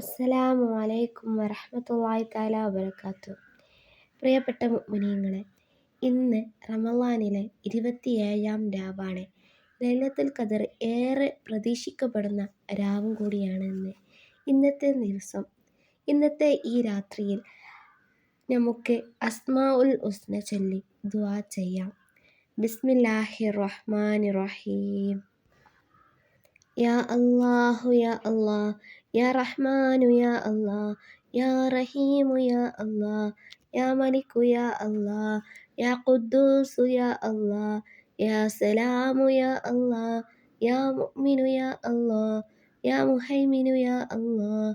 അസ്സലാമു അലൈക്കും വറഹ്മത്തുള്ളാഹി തആല വബറകാതുഹു. പ്രിയപ്പെട്ട മുഅ്മിനീങ്ങളെ, ഇന്ന് റമളാനിലെ 27-ാം രാവാണ്. ലൈലത്തുൽ ഖദർ ഏറെ പ്രതീക്ഷിക്കപ്പെടുന്ന രാവും കൂടിയാണ് ഇന്നത്തെ ദിവസം. ഇന്നത്തെ ഈ രാത്രിയിൽ നമുക്ക് അസ്മാഉൽ ഹുസ്ന ചൊല്ലി ദുആ ചെയ്യാം. ബിസ്മില്ലാഹിർ റഹ്മാനിർ റഹീം. യാ അല്ലാഹു യാ അല്ലാഹ്, യാ റഹ്മാനു യാ അല്ലാഹ്, യാ റഹീമു യാ അല്ലാഹ്, യാ മലിക്കു യാ അല്ലാഹ്, യാ ഖുദ്ദൂസു യാ അല്ലാഹ്, യാ സലാമു യാ അല്ലാഹ്, യാ മുഅ്മിനു യാ അല്ലാഹ്, യാ മുഹൈമിനു യാ അല്ലാഹ്,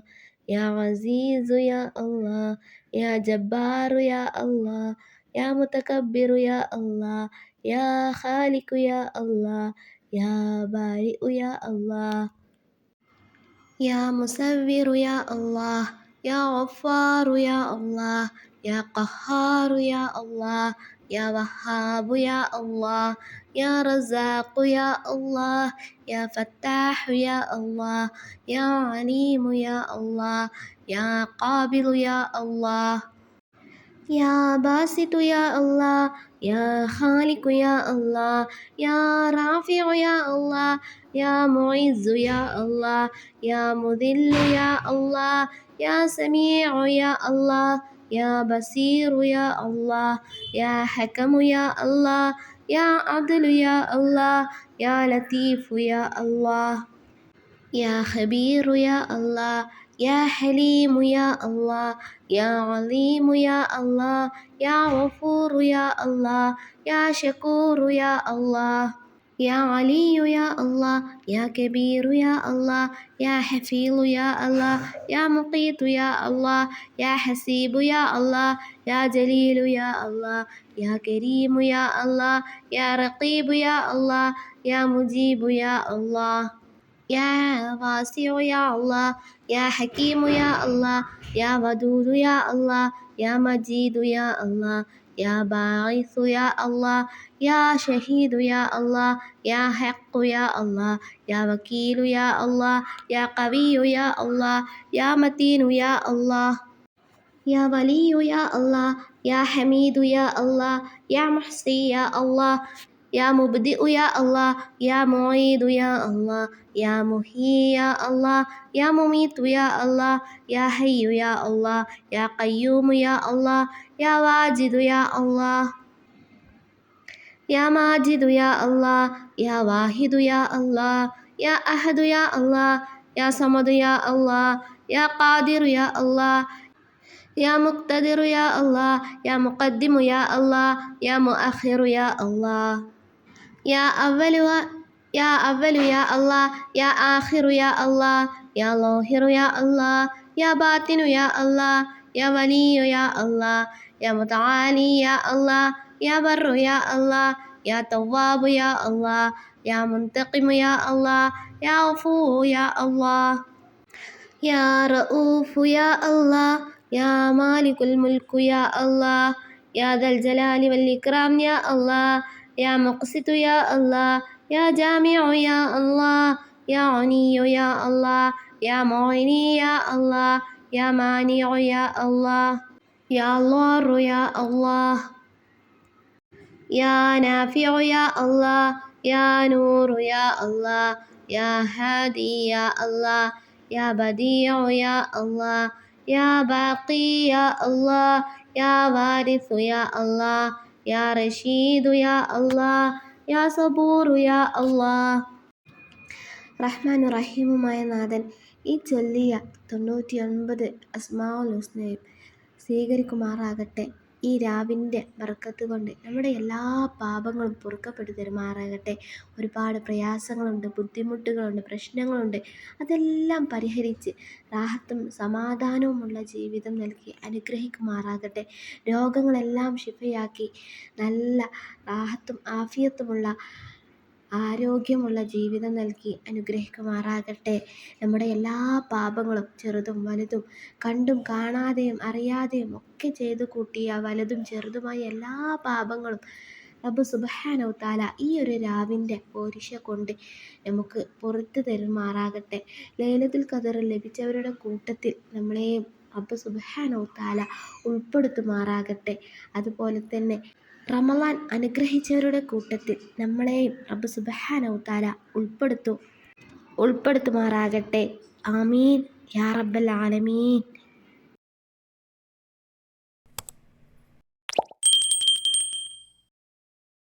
യാ അസീസു യാ അല്ലാഹ്, യാ ജബ്ബാറു യാ അല്ലാഹ്, യാ മുതകബ്ബിറു യാ അല്ലാഹ്, യാ ഖാലിഖു യാ അല്ലാഹ്, യാ ബാരിഉ യാ അല്ലാഹ്, യാ മുസവ്വിറു യാ അല്ലാഹ്, യാ ഗഫാറു യാ അല്ലാഹ്, യാ ഖഹാറു യാ അല്ലാഹ്, യാ വഹാബു യാ അല്ലാഹ്, യാ റസാഖു യാ അല്ലാഹ്, യാ ഫത്താഹു യാ അല്ലാഹ്, യാ അലീമു യാ അല്ലാഹ്, യാ ഖാബിദു യാ അല്ലാഹ്, യാ ബാസിതു യാ അല്ലാഹ്, യാ ഖാലിഖു യാ അല്ലാഹ്, യാ റാഫിഉ യാ അല്ലാഹ്, യാ മുഇസ്സു യാ അല്ലാഹ്, യാ മുദില്ലു യാ അല്ലാഹ്, യാ സമീഉ യാ അല്ലാഹ്, യാ ബസീറു യാ അല്ലാഹ്, യാ ഹകമു യാ അല്ലാഹ്, യാ അദ്ലു യാ അല്ലാഹ്, യാ ലതീഫു യാ അല്ലാഹ്, യാ ഖബീറു യാ അല്ലാഹ്, യാ ഹലീമു യാ അല്ലാഹ്, യാ അലീമു യാ അല്ലാഹ്, യാ ഗഫൂറു യാ അല്ലാഹ്, യാ ശകൂറു യാ അല്ലാഹ്, യാ അലിയ്യു യാ അല്ലാഹ്, യാ കബീറു യാ അല്ലാഹ്, യാ ഹഫീളു യാ അല്ലാഹ്, യാ മുഖീതു യാ അല്ലാഹ്, യാ ഹസീബു യാ അല്ലാഹ്, യാ ജലീലു യാ അല്ലാഹ്, യാ കരീമു യാ അല്ലാഹ്, യാ റഖീബു യാ അല്ലാഹ്, യാ മുജീബു യാ അല്ലാഹ്, യാ വാസിഉ യാ അല്ലാഹ്, യാ ഹകീമു യാ അല്ലാഹ്, യാ വദൂദു യാ അല്ലാഹ്, യാ മജീദു യാ അല്ലാഹ്, യാ ബാഇസു യാ അല്ലാഹ്, യാ ഷഹീദു യാ അല്ലാഹ്, യാ ഹഖ്ഖു യാ അല്ലാഹ്, യാ വകീലു യാ അല്ലാഹ്, യാ ഖവിയ്യു യാ അല്ലാഹ്, യാ മതീനു യാ അല്ലാഹ്, യാ വലിയ്യു യാ അല്ലാഹ്, യാ ഹമീദു യാ അല്ലാഹ്, യാ മുഹ്സി യാ അല്ലാഹ്, യാ മുബ്ദിഉ യാ അല്ലാഹ്, യാ മുഈദു യാ അല്ലാഹ്, യാ മുഹ്യി യാ അല്ലാഹ്, യാ മുമീതു യാ അല്ലാഹ്, യാ ഹയ്യു യാ അല്ലാഹ്, യാ ഖയ്യൂമു യാ അല്ലാഹ്, യാ വാജിദു യാ അല്ലാഹ്, യാ മാജിദു യാ അല്ലാഹ്, യാ വാഹിദു യാ അല്ലാഹ്, യാ അഹദു യാ അല്ലാഹ്, യാ സമദു യാ അല്ലാഹ്, യാ ഖാദിറു യാ അല്ലാഹ്, യാ മുഖ്തദിറു യാ അല്ലാഹ്, യാ മുഖദ്ദിമു യാ അല്ലാഹ്, യാ മുഅഖിറു യാ അല്ലാഹ്, യാ അവ്വലു യാ അല്ലാഹ്, യാ ആഖിറു യാ അല്ലാഹ്, യാ ളാഹിറു യാ അല്ലാഹ്, യാ ബാത്തിനു യാ അല്ലാഹ്, യാ വലിയ്യു യാ അല്ലാഹ്, യാ മുതആലി യാ അല്ലാഹ്, യാ ബർറു യാ അല്ലാഹ്, യാ തവ്വാബു യാ അല്ലാഹ്, യാ മുൻതഖിമു യാ അല്ലാഹ്, യാ ഗഫൂറു യാ അല്ലാഹ്, യാ റഊഫു യാ അല്ലാഹ്, യാ മാലികുൽ മുൽക്കു യാ അല്ലാഹ്, യാ ദൽ ജലാലി വൽ ഇക്റാം യാ അല്ലാഹ്, യാ മുഖ്സിതു യാ അല്ലാഹ്, യാ ജാമിഉ യാ അല്ലാഹ്, യാ ഗനിയ്യു യാ അല്ലാഹ്, യാ മുഗ്നി യാ അല്ലാഹ്, യാ മാനിഉ യാ അല്ലാഹ്, യാ ളാറു യാ അല്ലാഹ്, യാ നാഫിഉ യാ അല്ലാഹ്, യാ നൂറു യാ അല്ലാഹ്, യാ ഹാദി യാ അല്ലാഹ്, യാ ബദീഉ യാ അല്ലാഹ്, യാ ബാഖി യാ അല്ലാഹ്, യാ വാരിസു യാ അല്ലാഹ്, യാ റഷീദു യാ അല്ലാഹ്, യാ സബൂറു യാ അല്ലാഹ്. റഹ്മാനും റഹീമുമായ നാഥൻ ഈ ചൊല്ലിയ 99 അസ്മാഉൽ ഹുസ്നയും സ്വീകരിക്കുമാറാകട്ടെ. ഈ രാവിൻ്റെ ബർക്കത്ത് കൊണ്ട് നമ്മുടെ എല്ലാ പാപങ്ങളും പൊറുക്കപ്പെട്ടു തരുമാറാകട്ടെ. ഒരുപാട് പ്രയാസങ്ങളുണ്ട്, ബുദ്ധിമുട്ടുകളുണ്ട്, പ്രശ്നങ്ങളുണ്ട്. അതെല്ലാം പരിഹരിച്ച് റാഹത്തും സമാധാനവുമുള്ള ജീവിതം നൽകി അനുഗ്രഹിക്കുമാറാകട്ടെ. രോഗങ്ങളെല്ലാം ശിഫയാക്കി നല്ല റാഹത്തും ആഫിയത്തുമുള്ള ആരോഗ്യമുള്ള ജീവിതം നൽകി അനുഗ്രഹിക്കുമാറാകട്ടെ. നമ്മുടെ എല്ലാ പാപങ്ങളും ചെറുതും വലുതും കണ്ടും കാണാതെയും അറിയാതെയും ഒക്കെ ചെയ്തു കൂട്ടിയ വലുതും ചെറുതുമായ എല്ലാ പാപങ്ങളും റബ്ബ് സുബ്ഹാനഹു തആല ഈ ഒരു രാവിൻ്റെ പോരിശ കൊണ്ട് നമുക്ക് പുറത്തു തരുമാറാകട്ടെ. ലൈലത്തുൽ ഖദർ ലഭിച്ചവരുടെ കൂട്ടത്തിൽ നമ്മളെയും റബ്ബ് സുബ്ഹാനഹു തആല ഉൾപ്പെടുത്തുമാറാകട്ടെ. അതുപോലെ തന്നെ റമളാൻ അനുഗ്രഹിച്ചവരുടെ കൂട്ടത്തിൽ നമ്മളെയും റബ്ബ് സുബ്ഹാനഹു തആല ഉൾപ്പെടുത്തുമാറാകട്ടെ. ആമീൻ യാ റബ്ബൽ ആലമീൻ.